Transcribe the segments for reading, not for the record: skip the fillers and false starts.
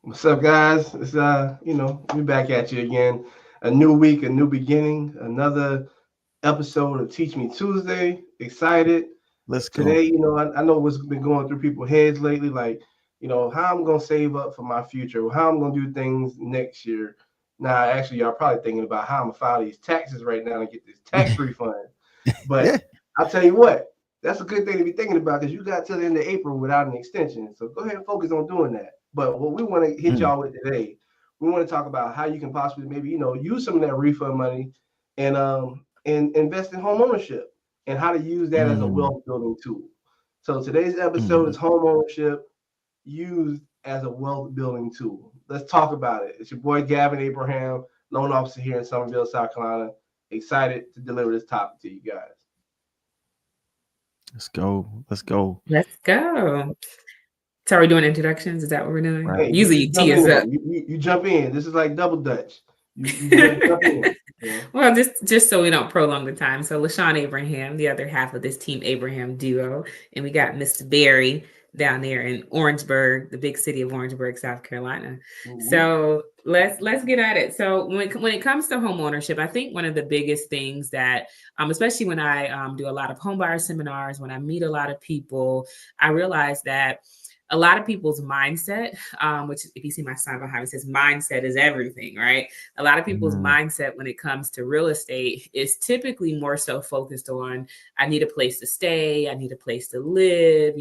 What's up, guys? It's we back at you again. A new week, a new beginning, another episode of Teach Me Tuesday. Excited Let's today. go. I know what's been going through people's heads lately, like how I'm gonna save up for my future, how I'm gonna do things next year. Now, actually, y'all probably thinking about how I'm gonna file these taxes right now and get this tax refund. But Yeah. I'll tell you what, that's a good thing to be thinking about because you got till the end of April without an extension. So go ahead and focus on doing that. But what we want to hit Mm, y'all with today, we want to talk about how you can possibly maybe use some of that refund money and invest in home ownership and how to use that as a mm, wealth building tool. So today's episode is mm. home ownership used as a wealth building tool. Let's talk about it. It's your boy Gavin Abraham, loan officer here in Summerville, South Carolina. Excited to deliver this topic to you guys. Let's go. Let's go. Let's go. So are we doing introductions? Is that what we're doing? Right. Hey, Usually just you tee jump in us there. up. You jump in. This is like double dutch. You just jump in. Yeah. Well, just so we don't prolong the time. So LaShawn Abraham, the other half of this Team Abraham duo, and we got Mr. Barry down there in Orangeburg, the big city of Orangeburg, South Carolina. Mhm. So let's get at it. So when it comes to home ownership, I think one of the biggest things that, especially when I do a lot of home buyer seminars, when I meet a lot of people, I realize that a lot of people's mindset, which if you see my sign behind me, it says mindset is everything, right? A lot of people's Mm, mindset when it comes to real estate is typically more so focused on I need a place to stay, I need a place to live,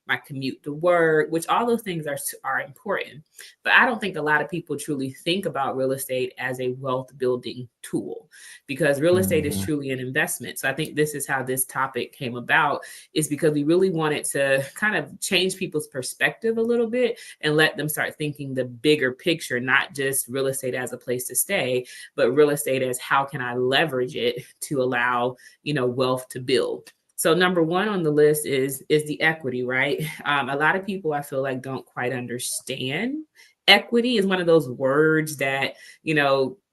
my commute to work, which all those things are important. But I don't think a lot of people truly think about real estate as a wealth building tool because real estate is mm, truly an investment. So I think this is how this topic came about is because we really wanted to kind of change people's perspective a little bit and let them start thinking the bigger picture, not just real estate as a place to stay, but real estate as how can I leverage it to allow, wealth to build. So number one on the list is the equity, right? A lot of people I feel like don't quite understand. Equity is one of those words that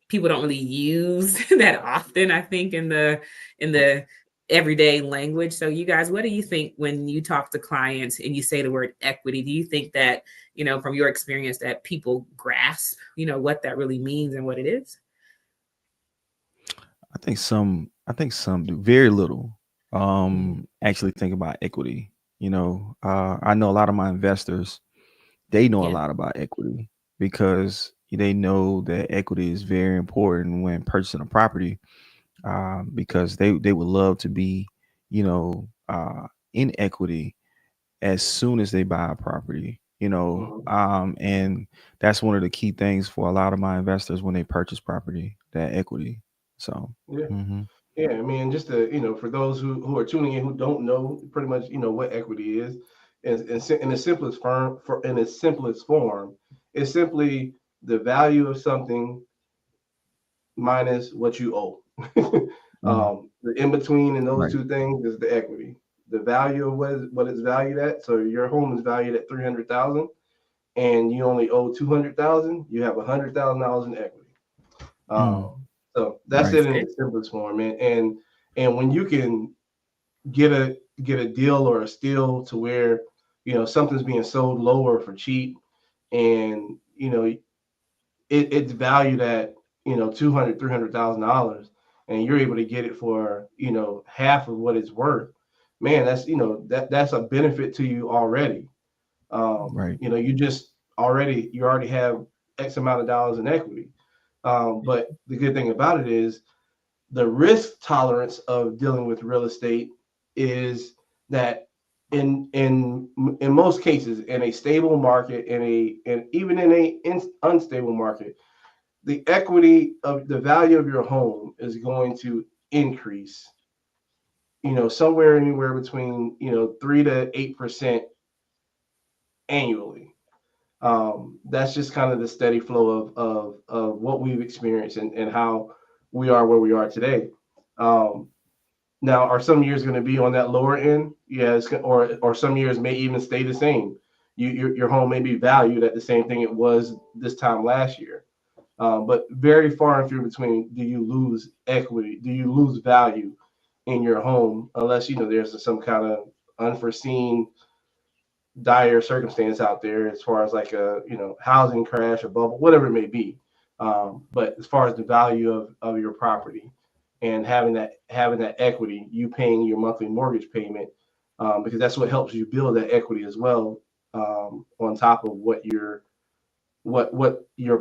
people don't really use that often. I think in the everyday language. So you guys, what do you think when you talk to clients and you say the word equity? Do you think that, from your experience that people grasp, what that really means and what it is? I think some do very little. Mhm. Actually think about equity. I know a lot of my investors, they know a Yeah. lot about equity because they know that equity is very important when purchasing a property. Because they would love to be, in equity as soon as they buy a property, Mhm. and that's one of the key things for a lot of my investors when they purchase property, that equity. So, Yeah. hmm Yeah. I mean, just to, for those who are tuning in who don't know pretty much, what equity is, in the simplest in its simplest form, it's simply the value of something minus what you owe. mm, The in between in those right. two things is the equity. The value of what it's valued at. So your home is valued at 300,000, and you only owe 200,000. You have $100,000 in equity. Mm, So that's right. it That's in good. its simplest form. And when you can get a deal or a steal to where something's being sold lower for cheap, and it's valued at 200 $300,000, and you're able to get it for half of what it's worth. Man, that's that's a benefit to you already. Right. You already have X amount of dollars in equity. But the good thing about it is the risk tolerance of dealing with real estate is that in most cases, in a stable market, and even in a unstable market, the equity of the value of your home is going to increase, somewhere anywhere between 3 to 8% annually. That's just kind of the steady flow of what we've experienced, and how we are where we are today. Um, Now, are some years going to be on that lower end? Yes, or some years may even stay the same. Your home may be valued at the same thing it was this time last year. But very far and few between do you lose equity, do you lose value in your home, unless there's some kind of unforeseen dire circumstance out there as far as like a housing crash, a bubble, whatever it may be. But as far as the value of your property and having that equity, you paying your monthly mortgage payment, because that's what helps you build that equity as well, on top of what your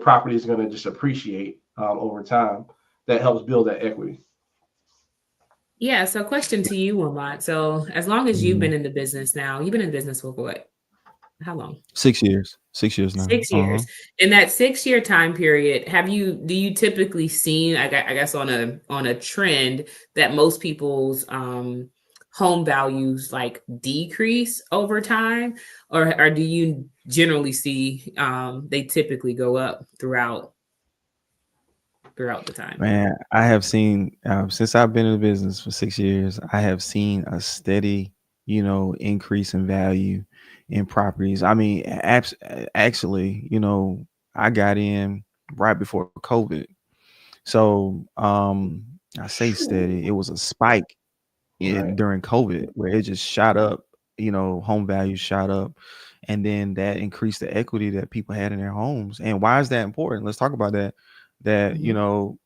property is going to just appreciate over time. That helps build that equity. Yeah. So, question to you, Wilmot. So, as long as you've Mhm. been in the business now, you've been in business for what? How long? 6 years. 6 years now. 6 years. In that 6 year time period, do you typically seen, I guess, on a trend that most people's home values like decrease over time, or do you generally see they typically go up throughout the time? Man, I have seen since I've been in the business for 6 years, I have seen a steady, increase in value in properties. I mean, actually, I got in right before COVID, so I say steady. It was a spike Right. during COVID where it just shot up. Home values shot up, and then that increased the equity that people had in their homes. And why is that important? Let's talk about that. That Mhm.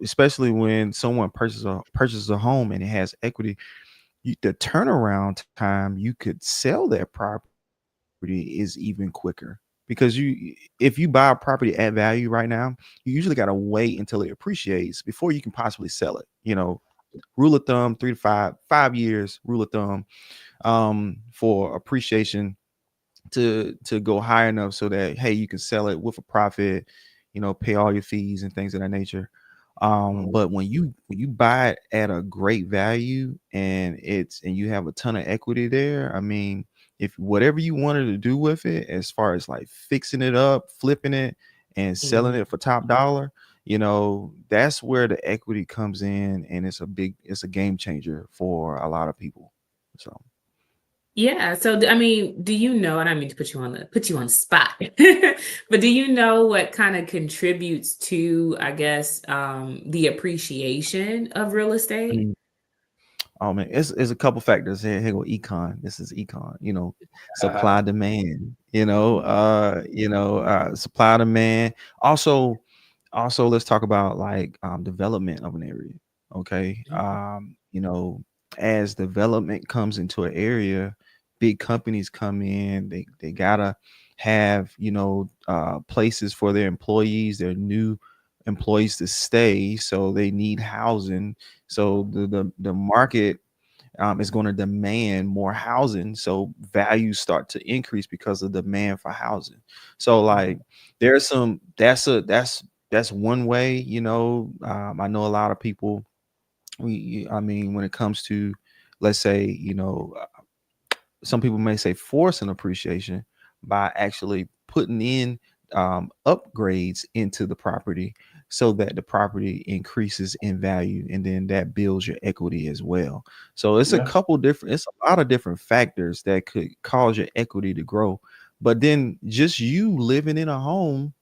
especially when someone purchases a home and it has equity, the turnaround time you could sell that property is even quicker, because if you buy a property at value right now, you usually got to wait until it appreciates before you can possibly sell it. Rule of thumb, 3 to 5 years, rule of thumb, for appreciation to go high enough so that, hey, you can sell it with a profit, pay all your fees and things of that nature. Mhm. But when you buy it at a great value and you have a ton of equity there, I mean, if whatever you wanted to do with it, as far as like fixing it up, flipping it, and selling Mhm. it for top dollar, that's where the equity comes in, and it's a game changer for a lot of people. So Yeah. So, I mean, do you know? And I don't mean to put you on the spot, but do you know what kind of contributes to, I guess, the appreciation of real estate? oh man, it's a couple factors here. Here go econ. This is econ. Supply demand. Supply demand. Also, let's talk about like development of an area. Okay. As development comes into an area, big companies come in. They gotta have places for their employees, their new employees to stay. So they need housing, so the market is going to demand more housing, so values start to increase because of demand for housing. So like there's some that's one way. I know a lot of people, I mean, when it comes to, let's say, some people may say force an appreciation by actually putting in upgrades into the property so that the property increases in value, and then that builds your equity as well. So Yeah. it's a lot of different factors that could cause your equity to grow. But then just you living in a home,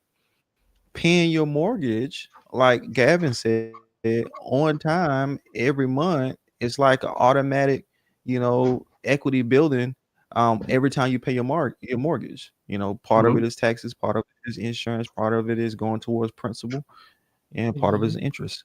paying your mortgage, like Gavin said, on time every month, it's like an automatic, equity building. Every time you pay your mortgage, part of it Mhm. is taxes, part of it is insurance, part of it is going towards principal, and part of it is Mhm. interest.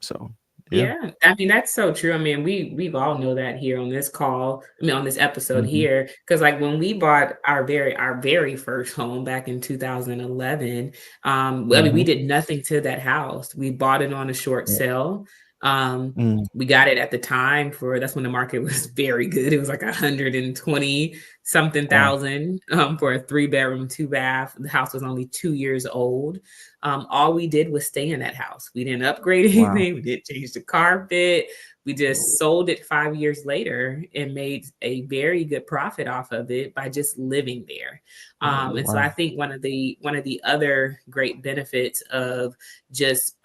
So yeah. Yeah, I mean that's so true. I mean, we've all know that here on this call. I mean, on this episode Hmm. here, because like when we bought our very first home back in 2011, I mean, we Hmm. did nothing to that house. We bought it on a short sale. Um, Mm. we got it at the time for that's when the market was very good. It was like 120 something Wow. thousand for a 3 bedroom, 2 bath. The house was only 2 years old. All we did was stay in that house. We didn't upgrade Wow. anything. We didn't change the carpet. We just sold it 5 years later and made a very good profit off of it by just living there. And so I Wow. think one of the other great benefits of just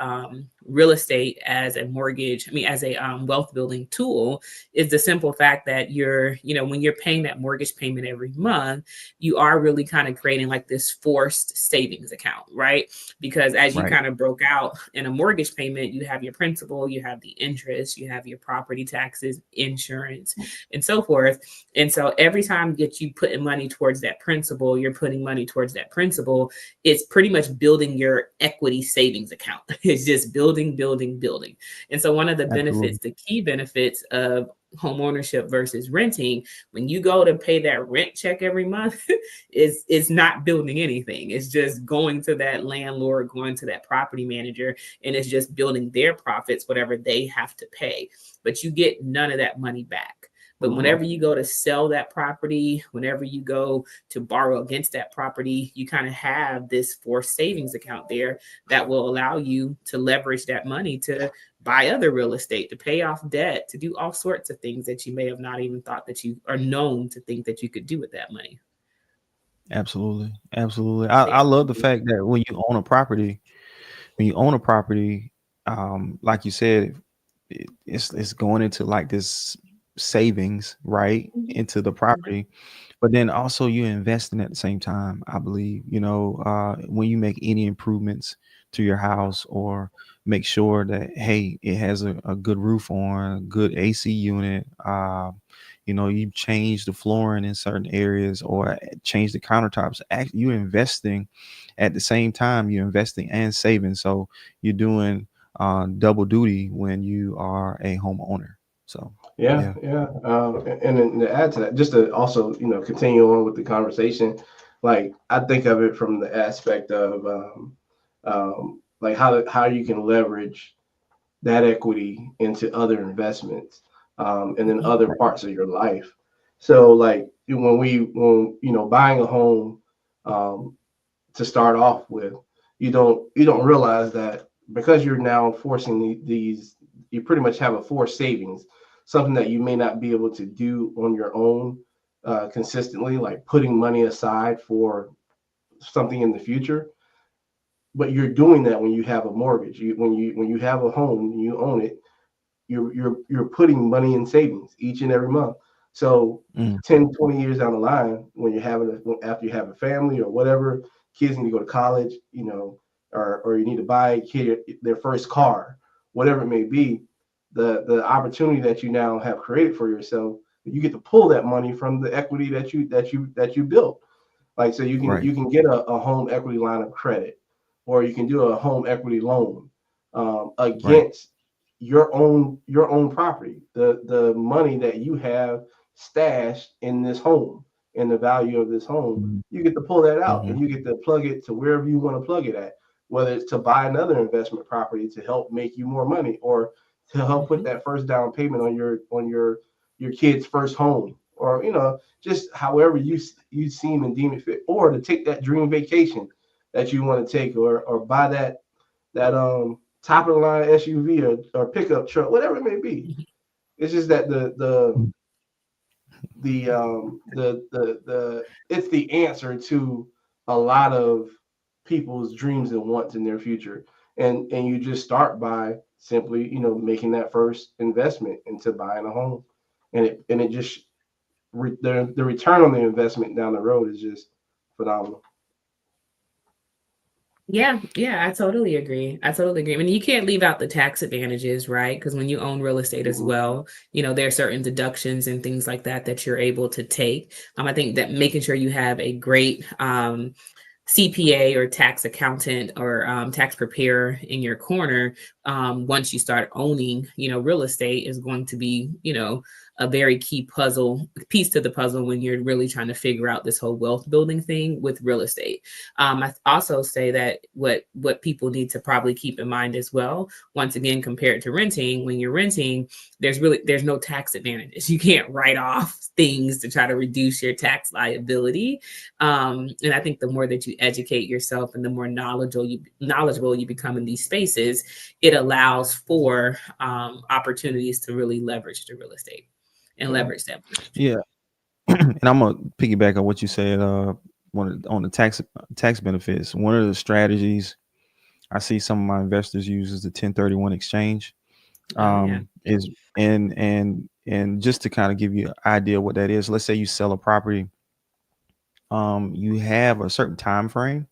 real estate as a mortgage, I mean, as a wealth building tool, is the simple fact that when you're paying that mortgage payment every month, you are really kind of creating like this forced savings account, right? Because as you Right. kind of broke out in a mortgage payment, you have your principal, you have the interest, you have your property taxes, insurance, and so forth. And so every time that you put money towards that principal, you're putting money towards that principal. It's pretty much building your equity savings account. It's just building, building, building. And so one of the Absolutely. benefits, the key benefits of home ownership versus renting, when you go to pay that rent check every month, is it's not building anything. It's just going to that landlord, going to that property manager, and it's just building their profits, whatever they have to pay. But you get none of that money back. But whenever you go to sell that property, whenever you go to borrow against that property, you kind of have this forced savings account there that will allow you to leverage that money to buy other real estate, to pay off debt, to do all sorts of things that you may have not even thought that you are known to think that you could do with that money. Absolutely. Absolutely. I love the fact that when you own a property, like you said, it's going into like this savings, right, into the property, but then also you're investing at the same time. I believe, when you make any improvements to your house, or make sure that, hey, it has a good roof on, a good AC unit, you change the flooring in certain areas, or change the countertops. You're investing at the same time. You're investing and saving, so you're doing double duty when you are a homeowner. So Yeah, yeah. yeah. And then to add to that, just to also, continue on with the conversation, like I think of it from the aspect of like how you can leverage that equity into other investments, and then other parts of your life. So like when buying a home, um, to start off with, you don't realize that because you're now forcing these, you pretty much have a forced savings, something that you may not be able to do on your own consistently, like putting money aside for something in the future. But you're doing that when you have a mortgage. When you have a home and you own it, you're putting money in savings each and every month. So Mm, 10, 20 years down the line, when you're after you have a family or whatever, kids need to go to college, or you need to buy a kid their first car, whatever it may be, the opportunity that you now have created for yourself, you get to pull that money from the equity that you built. Like, so you can right. you can get a home equity line of credit, or you can do a home equity loan Right. against your own property, the money that you have stashed in this home, in the value of this home. Mhm. You get to pull that out Mhm. and you get to plug it to wherever you want to plug it at, whether it's to buy another investment property to help make you more money, or to help put that first down payment on your kid's first home, or just however you seem and deem it fit, or to take that dream vacation that you want to take, or buy that top of the line SUV, or pickup truck, whatever it may be. It's just that the it's the answer to a lot of people's dreams and wants in their future. And you just start by simply, making that first investment into buying a home. And it just the return on the investment down the road is just phenomenal. Yeah, yeah, I totally agree. I totally agree. I mean, you can't leave out the tax advantages, right? Because when you own real estate as Mhm. well, there are certain deductions and things like that that you're able to take. I think that making sure you have a great CPA or tax accountant or tax preparer in your corner once you start owning, real estate is going to be, a very key puzzle piece to the puzzle when you're really trying to figure out this whole wealth building thing with real estate. I also say that what people need to probably keep in mind as well, once again, compared to renting, when you're renting, there's no tax advantages. You can't write off things to try to reduce your tax liability. And I think the more that you educate yourself and the more knowledgeable you become in these spaces, it allows for opportunities to really leverage the real estate and Yeah. leverage that money. Yeah. And I'm gonna piggyback on what you said. On the tax benefits, one of the strategies I see some of my investors use is the 1031 exchange. Oh yeah. Is and just to kind of give you an idea what that is. Let's say you sell a property. You have a certain time frame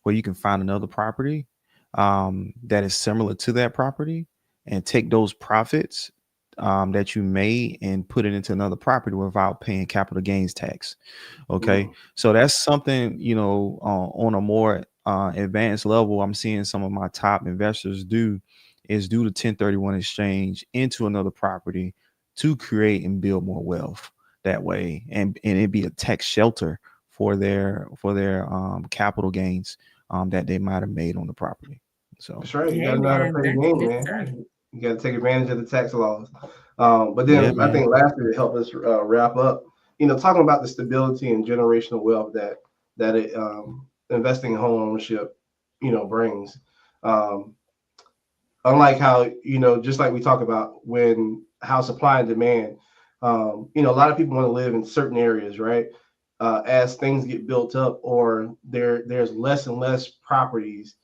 where you can find another property that is similar to that property, and take those profits that you made and put it into another property without paying capital gains tax. Okay, Mm. so that's something, on a more advanced level. I'm seeing some of my top investors do the 1031 exchange into another property to create and build more wealth that way, and it be a tax shelter for their capital gains that they might have made on the property. So That's right. You got Hey to know how to man, play the that's game, good man. stuff. You got to take advantage of the tax laws. But yeah, then I man. think lastly, to help us wrap up, talking about the stability and generational wealth that it, investing in home ownership, brings. Um, Unlike how, just like we talk about when how supply and demand, a lot of people want to live in certain areas, right? As things get built up, or there's less and less properties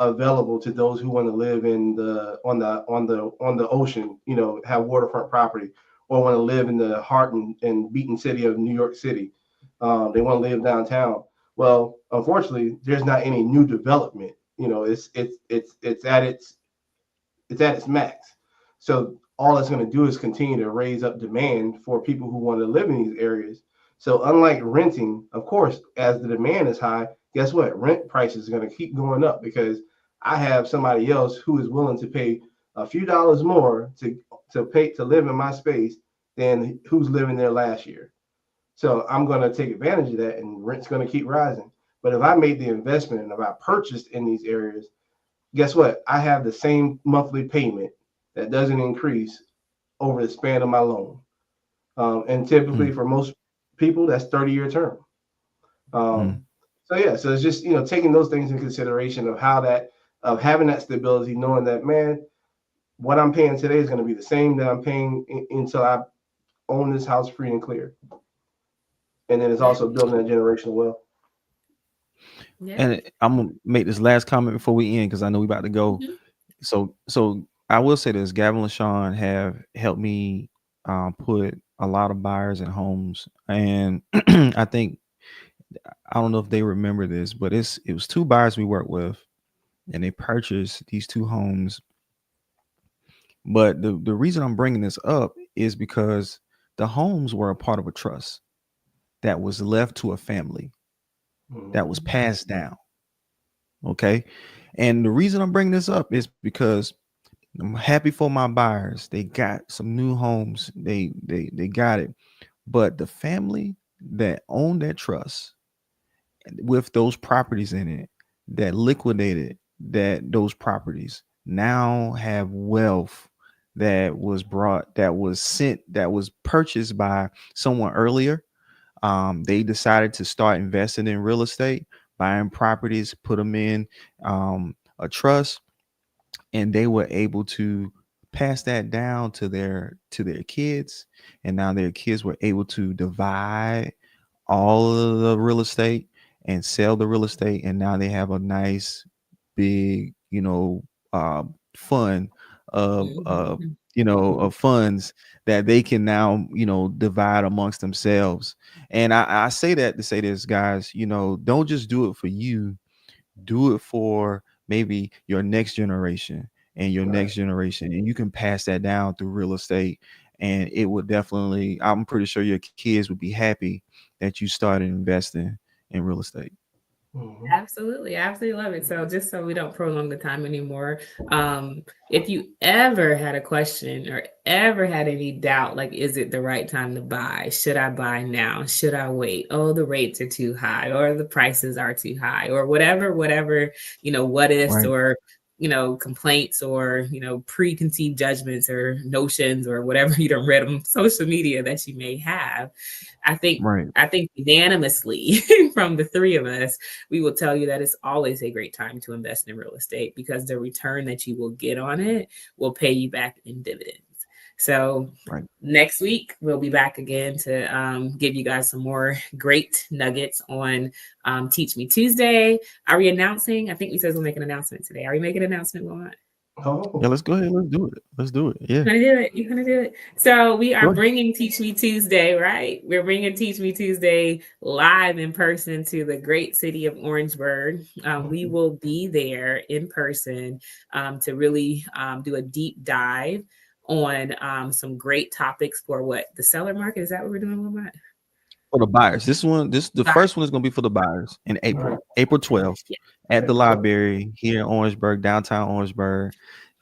available to those who want to live in the on the ocean, have waterfront property, or want to live in the heart and beaten city of New York City. They want to live downtown. Well, unfortunately, there's not any new development. It's at its max. So all it's going to do is continue to raise up demand for people who want to live in these areas. So unlike renting, of course, as the demand is high, guess what? Rent prices are going to keep going up because I have somebody else who is willing to pay a few dollars more to live in my space than who's living there last year. So I'm going to take advantage of that, and rent's going to keep rising. But if I made the investment and if I purchased in these areas, guess what? I have the same monthly payment that doesn't increase over the span of my loan. And typically Mm, for most people, that's 30-year term. Um, mm, so yeah, so it's just, taking those things in consideration of having that stability, knowing that, man, what I'm paying today is going to be the same that I'm paying until I own this house free and clear. And then it's Yeah, also building that generational wealth. yeah. and I'm gonna make this last comment before we end because I know we about to go. Mhm. So I will say this: Gavin and Sean have helped me put a lot of buyers in homes, and I think, I don't know if they remember this, but it was two buyers we worked with, and they purchased these two homes. But the reason I'm bringing this up is because the homes were a part of a trust that was left to a family, Mm-hmm. that was passed down. Okay, and the reason I'm bringing this up is because I'm happy for my buyers. They got some new homes. They got it. But the family that owned that trust with those properties in it, that liquidated those properties, now have wealth that was sent, that was purchased by someone earlier. They decided to start investing in real estate, buying properties, put them in a trust, and they were able to pass that down to their kids, and now their kids were able to divide all of the real estate and sell the real estate, and now they have a nice big, uh fund of Mhm. of funds that they can now, divide amongst themselves. And I say that to say this, guys, don't just do it for you, do it for maybe your next generation and your Right. next generation, and you can pass that down through real estate. And it would definitely, I'm pretty sure your kids would be happy that you started investing in real estate. Mm-hmm. Absolutely, I absolutely love it. So, just so we don't prolong the time anymore, if you ever had a question or ever had any doubt, like, is it the right time to buy? Should I buy now? Should I wait? Oh, the rates are too high, or the prices are too high, or whatever, what ifs, Right, or complaints, or preconceived judgments or notions, or whatever you don't read on social media that you may have. I think right, I think unanimously from the three of us, we will tell you that it's always a great time to invest in real estate because the return that you will get on it will pay you back in dividends. So right. next week we'll be back again to give you guys some more great nuggets on Teach Me Tuesday. Are we announcing? I think we said we'll make an announcement today. Are we making an announcement, Wilmot? Yeah, Oh. let's go ahead. Let's do it. Let's do it. Yeah. You're gonna do it. You're gonna do it. So we Go are ahead. bringing Teach Me Tuesday, right? We're bringing Teach Me Tuesday live in person to the great city of Orangeburg. We Mm-hmm. will be there in person to really do a deep dive on some great topics for the seller market. Is that what we're doing with that? For the buyers. The first one is going to be for the buyers in April 12th at the library here in Orangeburg, downtown Orangeburg,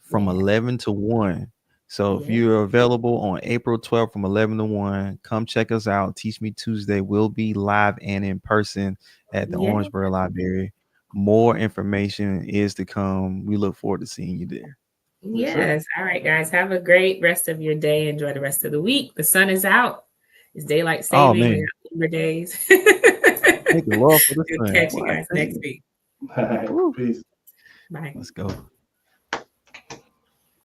from 11 to 1. So if you're available on April 12th from 11 to 1, come check us out. Teach Me Tuesday will be live and in person at the Orangeburg Library. More information is to come. We look forward to seeing you there. Yes. All right, guys. Have a great rest of your day. Enjoy the rest of the week. The sun is out. It's daylight saving. Oh, man. Labor days. Thank the Lord for the sun. Catch you guys next week. Peace. Bye. Let's go.